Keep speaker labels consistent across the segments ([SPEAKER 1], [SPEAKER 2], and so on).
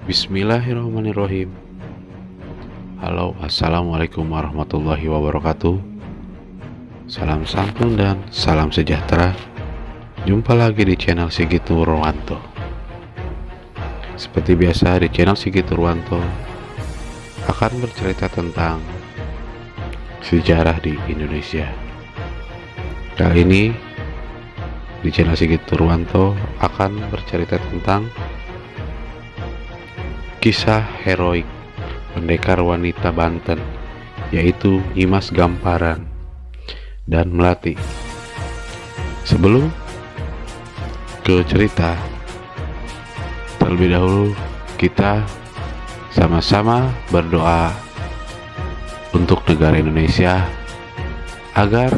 [SPEAKER 1] Bismillahirrahmanirrahim. Halo, assalamualaikum warahmatullahi wabarakatuh. Salam santun dan salam sejahtera. Jumpa lagi di channel Sigit Nurwanto. Seperti biasa di channel Sigit Nurwanto akan bercerita tentang sejarah di Indonesia. Kali ini di channel Sigit Nurwanto akan bercerita tentang kisah heroik pendekar wanita Banten, yaitu Nyimas Gamparan dan Melati. Sebelum ke cerita, terlebih dahulu kita sama-sama berdoa untuk negara Indonesia agar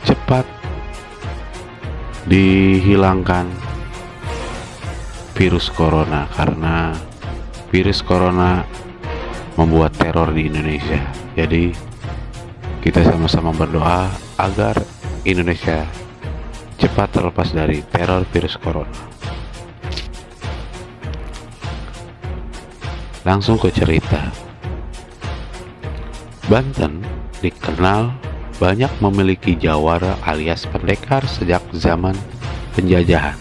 [SPEAKER 1] cepat dihilangkan virus corona, karena virus corona membuat teror di Indonesia. Jadi kita sama-sama berdoa agar Indonesia cepat terlepas dari teror virus corona. Langsung ke cerita. Banten dikenal banyak memiliki jawara alias pendekar sejak zaman penjajahan.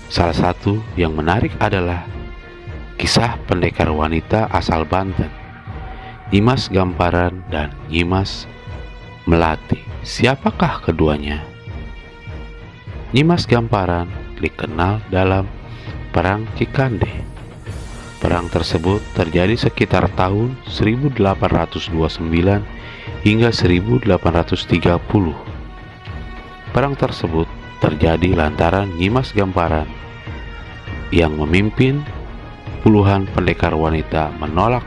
[SPEAKER 1] Salah satu yang menarik adalah kisah pendekar wanita asal Banten, Nyimas Gamparan dan Nyimas Melati. Siapakah keduanya? Nyimas Gamparan dikenal dalam Perang Cikande. Perang tersebut terjadi sekitar tahun 1829 hingga 1830. Perang tersebut terjadi lantaran Nyimas Gamparan yang memimpin puluhan pendekar wanita menolak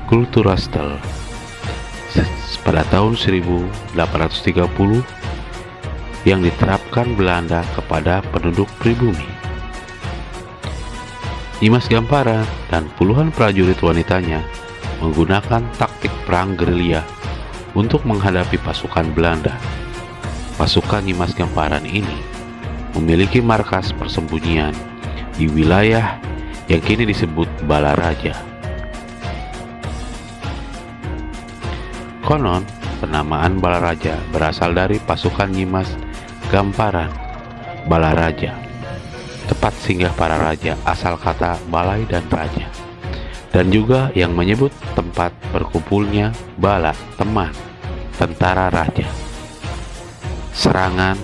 [SPEAKER 1] Kulturastel pada tahun 1830 yang diterapkan Belanda kepada penduduk pribumi. Nyimas Gamparan dan puluhan prajurit wanitanya menggunakan taktik perang gerilya untuk menghadapi pasukan Belanda. Pasukan Nyimas Gamparan ini memiliki markas persembunyian di wilayah yang kini disebut Balaraja. Konon, penamaan Balaraja berasal dari pasukan Nyimas Gamparan, Balaraja, tempat singgah para raja, asal kata balai dan raja, dan juga yang menyebut tempat berkumpulnya bala, teman, tentara raja. Serangan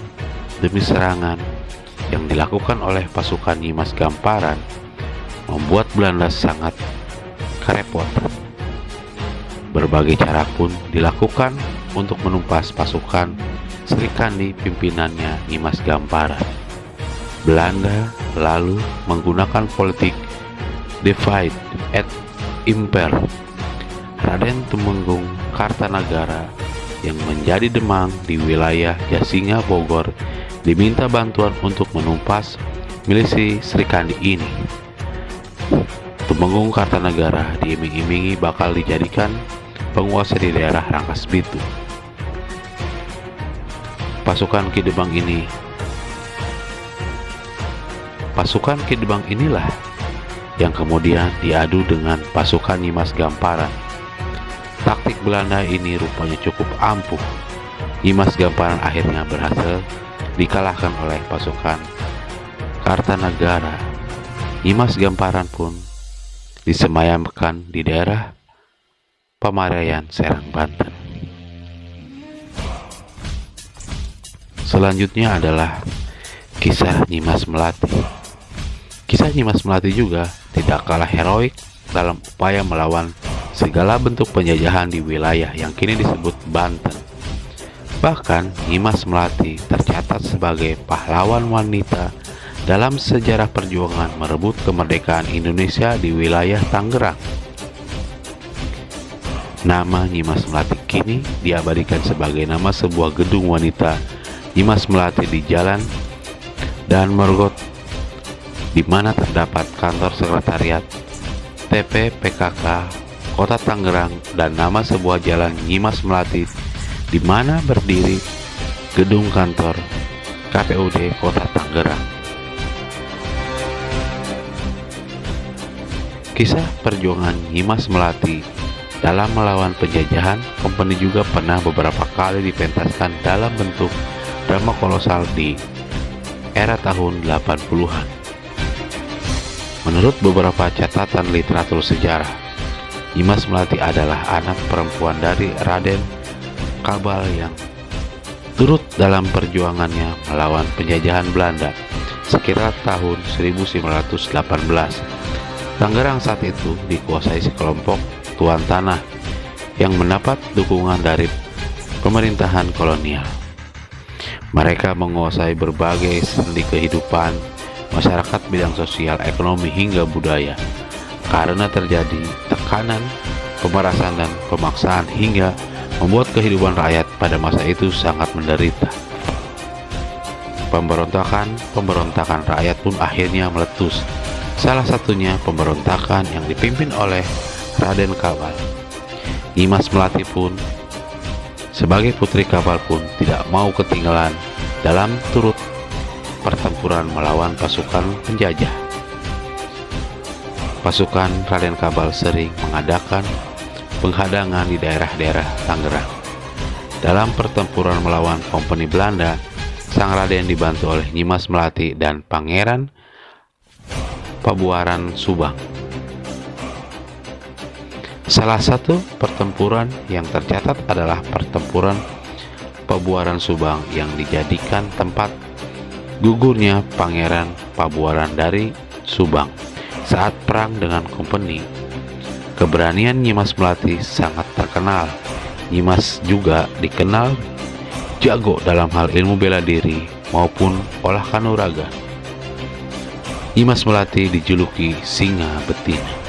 [SPEAKER 1] demi serangan yang dilakukan oleh pasukan Nyimas Gamparan membuat Belanda sangat kerepotan. Berbagai cara pun dilakukan untuk menumpas pasukan Srikandi pimpinannya Nyimas Gamparan. Belanda lalu menggunakan politik divide and impare. Raden Tumenggung Kartanagara yang menjadi demang di wilayah Jasinga Bogor diminta bantuan untuk menumpas milisi Srikandi ini. Tumenggung Kartanagara diiming-imingi bakal dijadikan penguasa di daerah Rangkas Bitung. Pasukan Ki Debang inilah yang kemudian diadu dengan pasukan Nyimas Gamparan. Taktik Belanda ini rupanya cukup ampuh. Nyimas Gamparan akhirnya berhasil dikalahkan oleh pasukan Kartanagara. Nyimas Gamparan pun disemayamkan di daerah Pamarayan, Serang, Banten. Selanjutnya adalah kisah Nyimas Melati. Kisah Nyimas Melati juga tidak kalah heroik dalam upaya melawan segala bentuk penjajahan di wilayah yang kini disebut Banten. Bahkan Nyimas Melati tercatat sebagai pahlawan wanita dalam sejarah perjuangan merebut kemerdekaan Indonesia di wilayah Tangerang. Nama Nyimas Melati kini diabadikan sebagai nama sebuah gedung wanita Nyimas Melati di Jalan Dan Morgot, di mana terdapat kantor sekretariat TP PKK Kota Tangerang dan nama sebuah jalan Nyimas Melati di mana berdiri gedung kantor KPUD Kota Tangerang. Kisah perjuangan Nyimas Melati dalam melawan penjajahan, kompeni juga pernah beberapa kali dipentaskan dalam bentuk drama kolosal di era tahun 80-an. Menurut beberapa catatan literatur sejarah, Nyimas Melati adalah anak perempuan dari Raden Kabal yang turut dalam perjuangannya melawan penjajahan Belanda sekitar tahun 1918. Tangerang saat itu dikuasai sekelompok tuan tanah yang mendapat dukungan dari pemerintahan kolonial. Mereka menguasai berbagai sendi kehidupan masyarakat, bidang sosial, ekonomi, hingga budaya. Karena terjadi tekanan, pemerasan, dan pemaksaan hingga membuat kehidupan rakyat pada masa itu sangat menderita. Pemberontakan rakyat pun akhirnya meletus. Salah satunya pemberontakan yang dipimpin oleh Raden Kabal. Nyimas Melati pun sebagai putri Kabal pun tidak mau ketinggalan dalam turut pertempuran melawan pasukan penjajah. Pasukan Raden Kabal sering mengadakan penghadangan di daerah-daerah Tangerang. Dalam pertempuran melawan kompeni Belanda, sang Raden dibantu oleh Nyimas Melati dan Pangeran Pabuaran Subang. Salah satu pertempuran yang tercatat adalah pertempuran Pabuaran Subang yang dijadikan tempat gugurnya Pangeran Pabuaran dari Subang saat perang dengan kompeni. Keberanian Nyimas Melati sangat terkenal. Nyimas juga dikenal jago dalam hal ilmu bela diri maupun olah kanuragan. Nyimas Melati dijuluki singa betina.